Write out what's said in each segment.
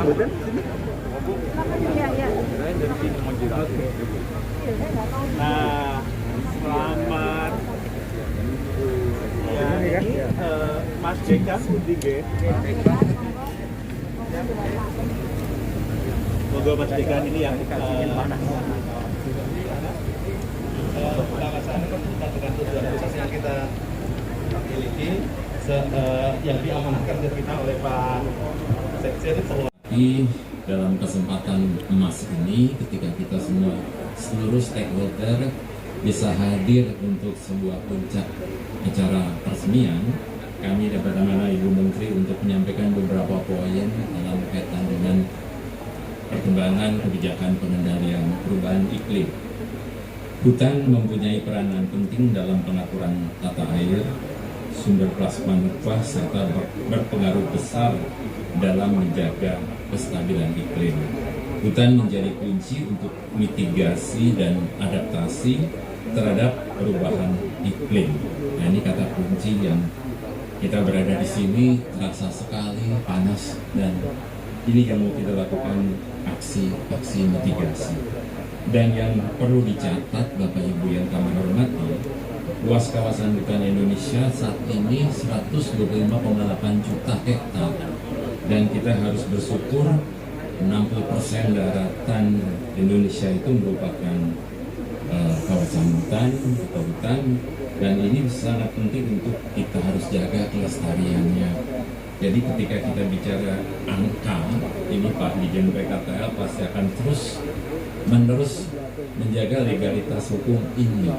rambutan sini. Oke. Nah, selamat ya, ini Mas Dekan Uding ya. Moga Mas Dekan ini yang panas. Kawasan dengan tujuan khusus yang kita miliki yang diamanahkan ke kita oleh Pak Sekjen dalam kesempatan emas ini ketika kita semua seluruh stakeholder bisa hadir untuk sebuah puncak acara peresmian, kami dapat amanah Ibu Menteri untuk menyampaikan beberapa poin dalam kaitan dengan perkembangan kebijakan pengendalian perubahan iklim. Hutan mempunyai peranan penting dalam pengaturan tata air, sumber plasma nutfah, serta berpengaruh besar dalam menjaga kestabilan iklim. Hutan menjadi kunci untuk mitigasi dan adaptasi terhadap perubahan iklim. Nah, ini kata kunci yang kita berada di sini terasa sekali panas, dan ini yang mau kita lakukan aksi mitigasi. Dan yang perlu dicatat Bapak Ibu yang kami hormati, luas kawasan hutan Indonesia saat ini 125,8 juta hektar, dan kita harus bersyukur 60% daratan Indonesia itu merupakan kawasan hutan atau hutan, dan ini sangat penting untuk kita harus jaga kelestariannya. Jadi ketika kita bicara angka, ini Pak Dirjen PKTL pasti akan menerus menjaga legalitas hukum ini,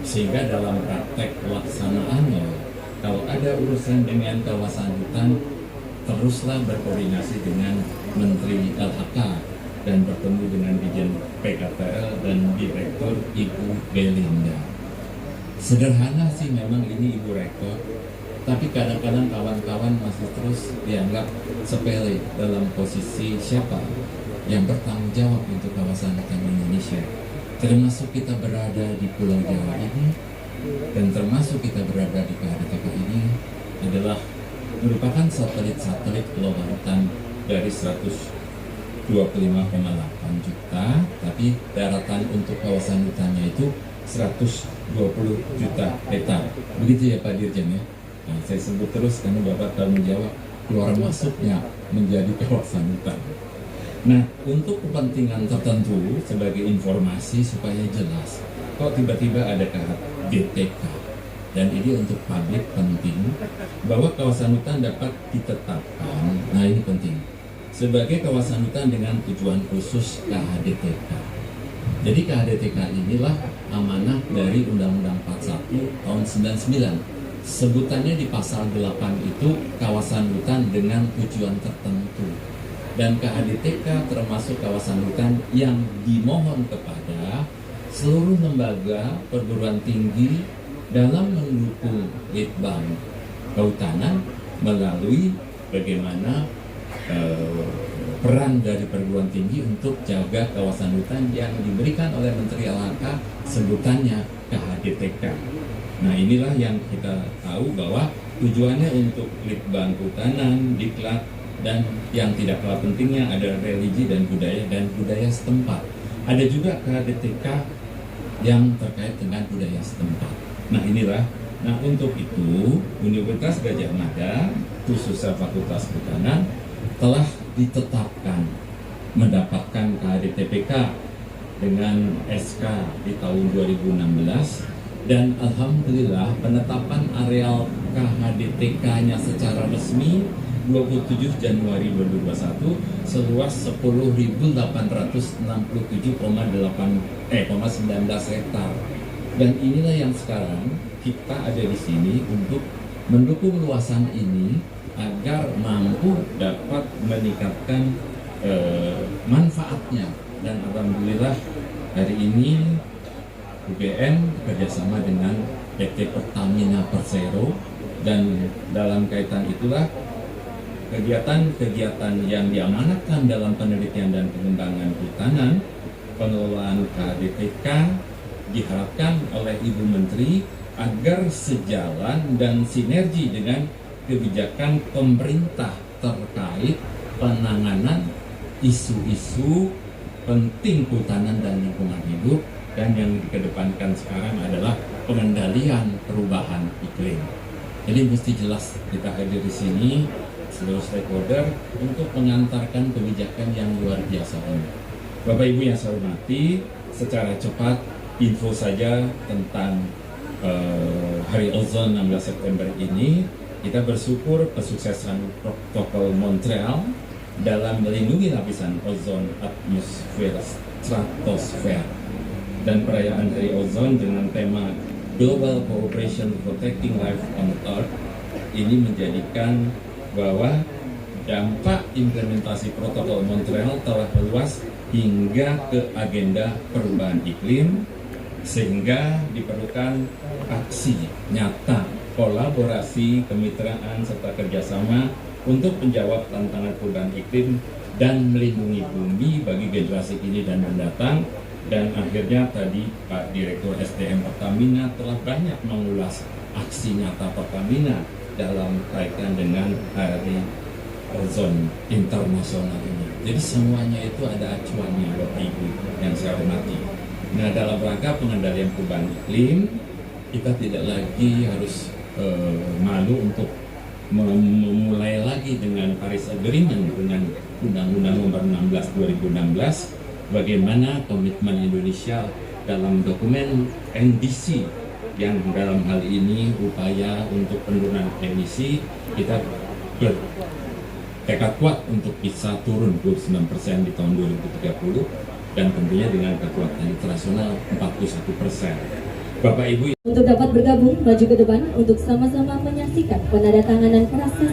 sehingga dalam praktek pelaksanaannya, kalau ada urusan dengan kawasan hutan, teruslah berkoordinasi dengan Menteri LHK dan bertemu dengan Dirjen PKTL dan Direktur Ibu Belinda. Sederhana sih memang ini Ibu Rektor, tapi kadang-kadang kawan-kawan masih terus dianggap sepele dalam posisi siapa yang bertanggung jawab untuk kawasan hutan Indonesia. Termasuk kita berada di Pulau Jawa ini, dan termasuk kita berada di KHDTK ini adalah merupakan satelit kelola hutan dari 125,8 juta, tapi daratan untuk kawasan hutannya itu 120 juta hektar. Begitu ya Pak Dirjen ya? Nah, saya sebut terus karena Bapak tanggung jawab keluar masuknya menjadi kawasan hutan. Nah, untuk kepentingan tertentu sebagai informasi supaya jelas, kok tiba-tiba ada KHDTK, dan ini untuk publik penting bahwa kawasan hutan dapat ditetapkan. Nah, ini penting sebagai kawasan hutan dengan tujuan khusus KHDTK. Jadi KHDTK inilah amanah dari Undang-Undang 41 tahun 99. Sebutannya di pasal 8 itu kawasan hutan dengan tujuan tertentu. Dan KHDTK termasuk kawasan hutan yang dimohon kepada seluruh lembaga perguruan tinggi dalam mendukung Litbang Kehutanan melalui bagaimana peran dari perguruan tinggi untuk jaga kawasan hutan yang diberikan oleh Menteri LHK, sebutannya KHDTK. Nah, inilah yang kita tahu bahwa tujuannya untuk Litbang Kehutanan, Diklat, dan yang tidak kalah pentingnya ada religi dan budaya setempat. Ada juga KHDTK yang terkait dengan budaya setempat. Nah, inilah. Nah, untuk itu Universitas Gadjah Mada, khususnya Fakultas Kehutanan, telah ditetapkan mendapatkan KHDTPK dengan SK di tahun 2016, dan alhamdulillah penetapan areal KHDTK-nya secara resmi 27 Januari 2021 seluas 10.867,19 hektar. Dan inilah yang sekarang kita ada di sini untuk mendukung luasan ini agar mampu dapat meningkatkan manfaatnya. Dan alhamdulillah hari ini UGM bekerjasama dengan PT Pertamina Persero, dan dalam kaitan itulah kegiatan-kegiatan yang diamanatkan dalam penelitian dan pengembangan kehutanan, pengelolaan KHDTK diharapkan oleh Ibu Menteri agar sejalan dan sinergi dengan kebijakan pemerintah terkait penanganan isu-isu penting kehutanan dan lingkungan hidup, dan yang dikedepankan sekarang adalah pengendalian perubahan iklim. Jadi mesti jelas kita hadir di sini seluruh stakeholder untuk mengantarkan kebijakan yang luar biasa ini. Bapak Ibu yang saya hormati, secara cepat info saja tentang Hari Ozon 16 September ini. Kita bersyukur kesuksesan Protokol Montreal dalam melindungi lapisan ozon atmosfer stratosfer, dan perayaan Hari Ozon dengan tema Global Cooperation Protecting Life on Earth ini menjadikan bahwa dampak implementasi Protokol Montreal telah meluas hingga ke agenda perubahan iklim, sehingga diperlukan aksi nyata, kolaborasi, kemitraan, serta kerjasama untuk menjawab tantangan perubahan iklim dan melindungi bumi bagi generasi ini dan mendatang. Dan akhirnya tadi Pak Direktur SDM Pertamina telah banyak mengulas aksi nyata Pertamina dalam kaitan dengan Hari Ozon Internasional ini. Jadi semuanya itu ada acuannya, Bapak Ibu yang saya hormati. Nah, dalam rangka pengendalian perubahan iklim, kita tidak lagi harus malu untuk memulai lagi dengan Paris Agreement, dengan Undang-Undang Nomor 16 2016, bagaimana komitmen Indonesia dalam dokumen NDC yang dalam hal ini upaya untuk penurunan emisi. Kita bertekad kuat untuk bisa turun 29% di tahun 2030, dan tentunya dengan kekuatan internasional 41%. Bapak Ibu untuk dapat bergabung maju ke depan untuk sama-sama menyaksikan penandatanganan prasasti.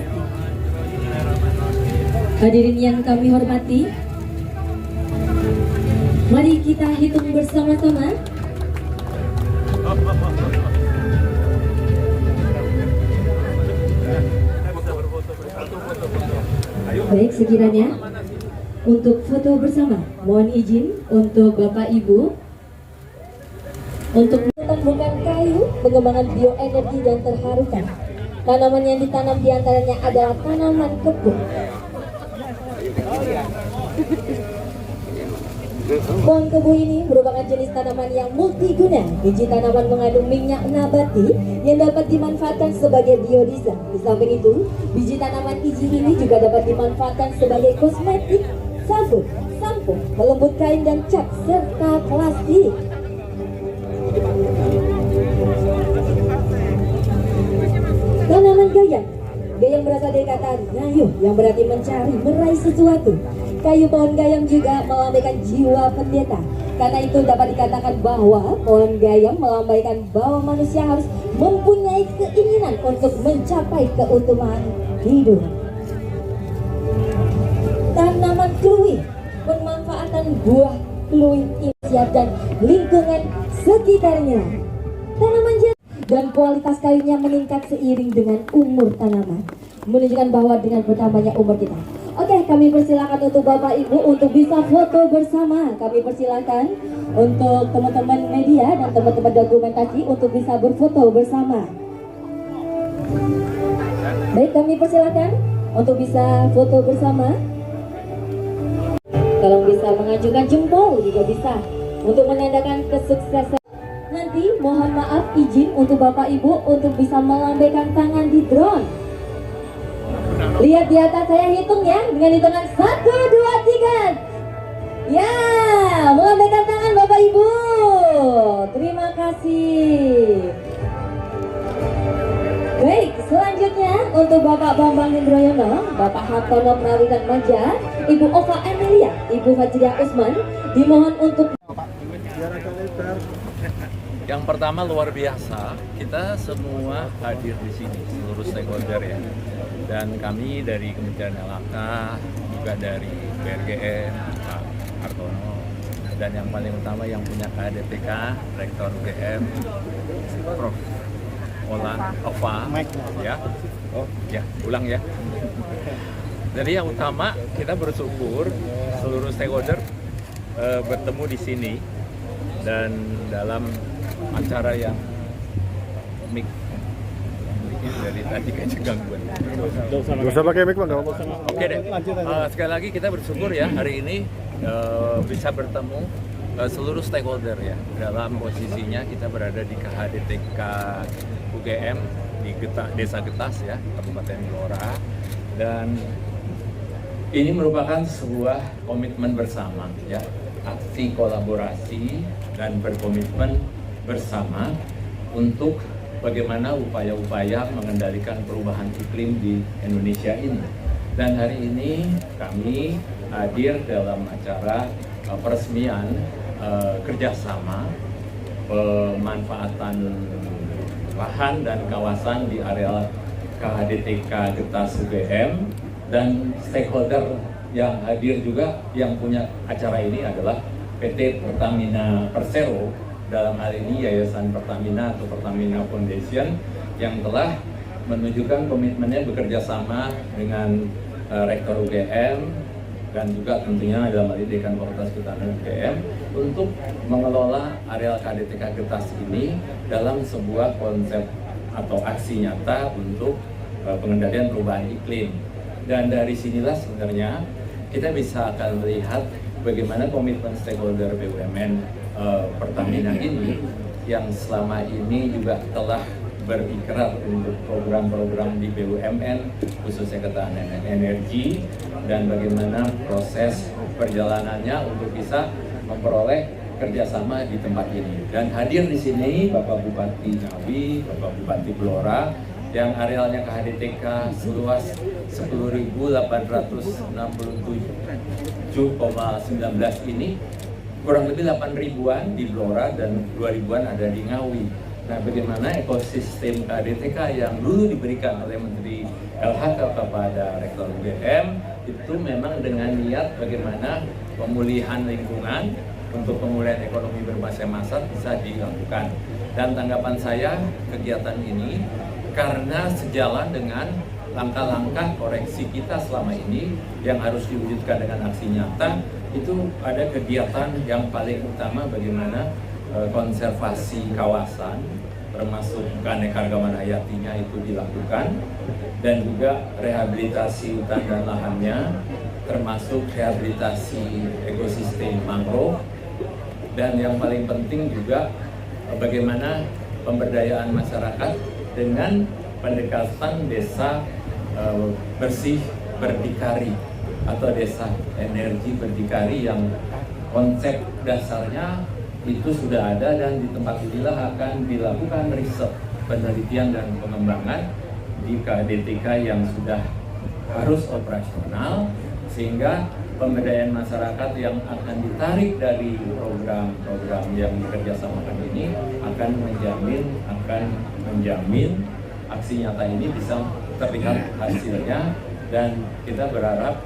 Hadirin yang kami hormati, mari kita hitung bersama-sama. Baik, sekiranya untuk foto bersama, mohon izin untuk Bapak Ibu untuk bukan kayu, pengembangan bioenergi dan terharukan. Tanaman yang ditanam diantaranya adalah tanaman kebun. Pohon kebu ini merupakan jenis tanaman yang multiguna. Biji tanaman mengandung minyak nabati yang dapat dimanfaatkan sebagai biodiesel. Di samping itu, biji tanaman hiji ini juga dapat dimanfaatkan sebagai kosmetik, sabun, sampo, pelembut kain dan cat, serta plastik. Tanaman gayam. Gayam berasal dari kata ngayuh yang berarti mencari, meraih sesuatu. Kayu pohon gayam juga melambaikan jiwa pendeta. Karena itu dapat dikatakan bahwa pohon gayam melambaikan bahwa manusia harus mempunyai keinginan untuk mencapai keutuhan hidup. Tanaman kluwi, pemanfaatan buah kluwi dan lingkungan sekitarnya. Tanaman dan kualitas kayunya meningkat seiring dengan umur tanaman, menunjukkan bahwa dengan bertambahnya umur kita. Oke, kami persilakan untuk Bapak Ibu untuk bisa foto bersama. Kami persilakan untuk teman-teman media dan teman-teman dokumentasi untuk bisa berfoto bersama. Baik, kami persilakan untuk bisa foto bersama. Kalau bisa mengajukan jempol juga bisa untuk menandakan kesuksesan. Nanti mohon maaf izin untuk Bapak Ibu untuk bisa melambaikan tangan di drone. Lihat di atas, saya hitung ya dengan hitungan 1, 2, 3. Ya, melambaikan tangan Bapak Ibu. Terima kasih. Baik, selanjutnya untuk Bapak Bambang Hendroyono, Bapak Hartono Prawitan Maja, Ibu Ova Emilia, Ibu Fajriah Usman, dimohon untuk. Yang pertama luar biasa, kita semua hadir di sini, seluruh stakeholder ya. Dan kami dari Kementerian LHK, juga dari BRGN, Pak Hartono, dan yang paling utama yang punya KDPK, Rektor UGM, Prof. Ova, ya. Oh, ya, ulang ya. Jadi yang utama kita bersyukur seluruh stakeholder bertemu di sini dan dalam acara yang unik dari tadi kayak gangguan. Gak usah pakai mic, Bang. Gak apa-apa. Oke deh. Sekali lagi kita bersyukur ya hari ini bisa bertemu seluruh stakeholder ya. Dalam posisinya kita berada di KHDTK UGM di Desa Getas ya, Kabupaten Blora, dan ini merupakan sebuah komitmen bersama ya, aksi kolaborasi dan berkomitmen bersama untuk bagaimana upaya-upaya mengendalikan perubahan iklim di Indonesia ini. Dan hari ini kami hadir dalam acara peresmian kerjasama pemanfaatan lahan dan kawasan di area KHDTK Getas UGM, dan stakeholder yang hadir juga yang punya acara ini adalah PT Pertamina Persero, dalam hal ini Yayasan Pertamina atau Pertamina Foundation, yang telah menunjukkan komitmennya bekerja sama dengan Rektor UGM dan juga tentunya dalam hal ini Dekan Fakultas Kehutanan UGM untuk mengelola areal KHDTK Getas ini dalam sebuah konsep atau aksi nyata untuk pengendalian perubahan iklim. Dan dari sinilah sebenarnya kita bisa akan melihat bagaimana komitmen stakeholder BUMN Pertamina ini yang selama ini juga telah berikrar untuk program-program di BUMN khususnya ketahanan energi, dan bagaimana proses perjalanannya untuk bisa memperoleh kerjasama di tempat ini. Dan hadir di sini Bapak Bupati Ngawi, Bapak Bupati Blora, yang arealnya KHDTK seluas 10.867,19 ini, kurang lebih 8.000-an di Blora dan 2.000-an ada di Ngawi. Nah, bagaimana ekosistem KHDTK yang dulu diberikan oleh Menteri LHK kepada Rektor UGM itu memang dengan niat bagaimana pemulihan lingkungan untuk pemulihan ekonomi berbasis massa bisa dilakukan. Dan tanggapan saya kegiatan ini karena sejalan dengan langkah-langkah koreksi kita selama ini yang harus diwujudkan dengan aksi nyata, itu ada kegiatan yang paling utama bagaimana konservasi kawasan termasuk keanekaragaman hayatinya itu dilakukan, dan juga rehabilitasi hutan dan lahannya termasuk rehabilitasi ekosistem mangrove, dan yang paling penting juga bagaimana pemberdayaan masyarakat dengan pendekatan desa bersih berdikari atau desa energi berdikari, yang konsep dasarnya itu sudah ada, dan di tempat inilah akan dilakukan riset, penelitian dan pengembangan di KHDTK yang sudah harus operasional, sehingga pemberdayaan masyarakat yang akan ditarik dari program-program yang dikerjasamakan ini akan menjamin aksi nyata ini bisa terlihat hasilnya, dan kita berharap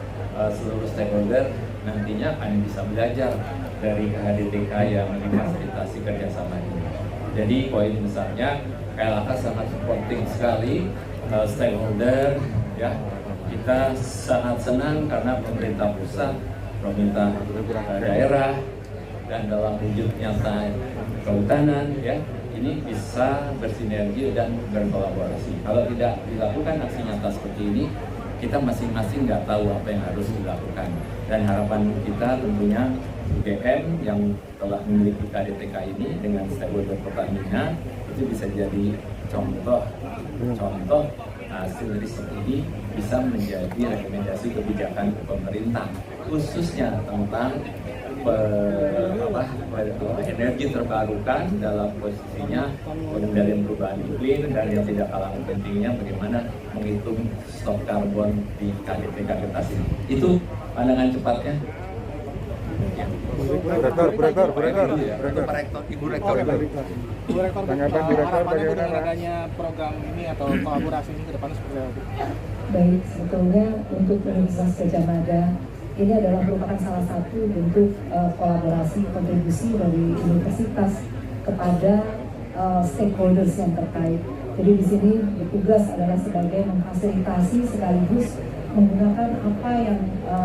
seluruh stakeholder nantinya akan bisa belajar dari KHDTK yang difasilitasi kerjasama ini. Jadi poin besarnya KLHK sangat supporting sekali stakeholder ya. Kita sangat senang karena pemerintah pusat, pemerintah daerah, dan dalam wujud nyata kehutanan ya, ini bisa bersinergi dan berkolaborasi. Kalau tidak dilakukan aksi nyata seperti ini, kita masing-masing nggak tahu apa yang harus dilakukan. Dan harapan kita tentunya UGM yang telah memiliki KHDTK ini dengan stakeholder Pertamina itu bisa jadi contoh hasil riset ini bisa menjadi rekomendasi kebijakan pemerintah khususnya tentang energi terbarukan dalam posisinya pengendalian perubahan iklim, dan yang tidak kalah pentingnya bagaimana menghitung stok karbon di KHDTK Getas ini. Itu pandangan cepatnya. Ya. Ibu Rektor. Tanggapan Direktur harapannya bagaimana? dengan adanya program ini atau kolaborasi ini ke depan seperti apa? Baik, sebetulnya untuk Universitas Gadjah Mada ini adalah merupakan salah satu bentuk kolaborasi kontribusi dari universitas kepada stakeholders yang terkait. Jadi di sini bertugas adalah sebagai memfasilitasi sekaligus menggunakan apa yang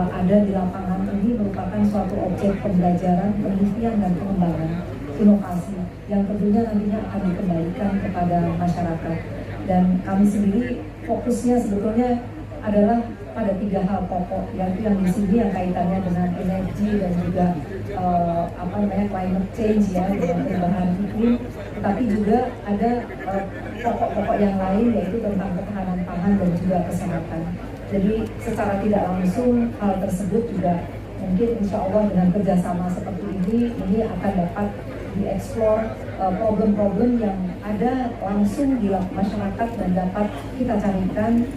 ada di lapangan ini merupakan suatu objek pembelajaran, penelitian dan pengembangan inovasi yang tentunya nantinya akan dikembalikan kepada masyarakat. Dan kami sendiri fokusnya sebetulnya adalah pada 3 hal pokok, yaitu yang di sini yang kaitannya dengan energi dan juga climate change ya, dengan perubahan iklim, tetapi juga ada pokok-pokok yang lain yaitu tentang ketahanan pangan dan juga kesehatan. Jadi secara tidak langsung hal tersebut juga mungkin insya Allah dengan kerjasama seperti ini akan dapat dieksplor problem-problem yang ada langsung di masyarakat dan dapat kita carikan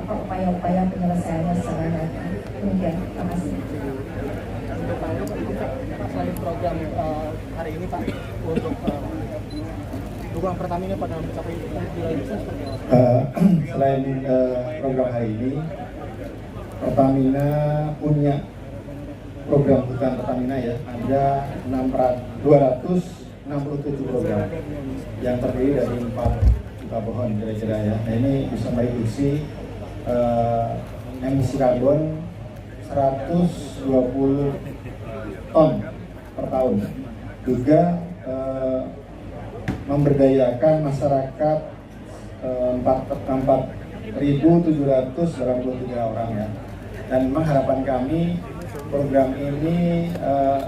upaya-upaya penyelesaiannya secara nyata. Demikian, terima kasih. Selain program hari ini Pak, untuk dukungan Pertamina pada mencapai nilai bisnis seperti apa? Selain program hari ini, Pertamina punya program, bukan Pertamina ya, ada 267 program yang terdiri dari 4 pohon kira-kira ya. Nah, ini bisa mereduksi emisi karbon 120 ton per tahun. Juga memberdayakan masyarakat 4.783 orang ya. Dan memang harapan kami program ini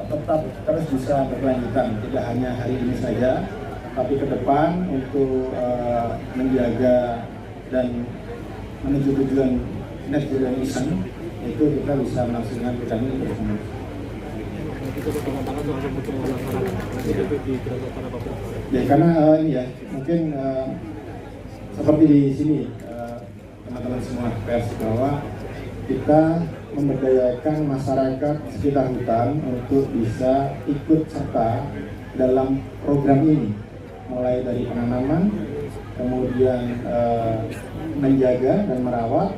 tetap terus bisa berkelanjutan, tidak hanya hari ini saja, tapi ke depan untuk menjaga dan menuju tujuan net zero emission itu kita bisa melaksanakan program ini bersama. Ya karena ini ya mungkin seperti di sini teman-teman semua pers bahwa kita memberdayakan masyarakat sekitar hutan untuk bisa ikut serta dalam program ini, mulai dari penanaman, kemudian menjaga dan merawat.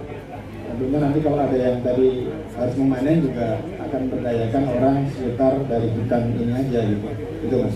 Tentunya nanti kalau ada yang tadi harus memanen juga akan berdayakan orang sekitar dari hutan ini aja gitu. Itu Mas.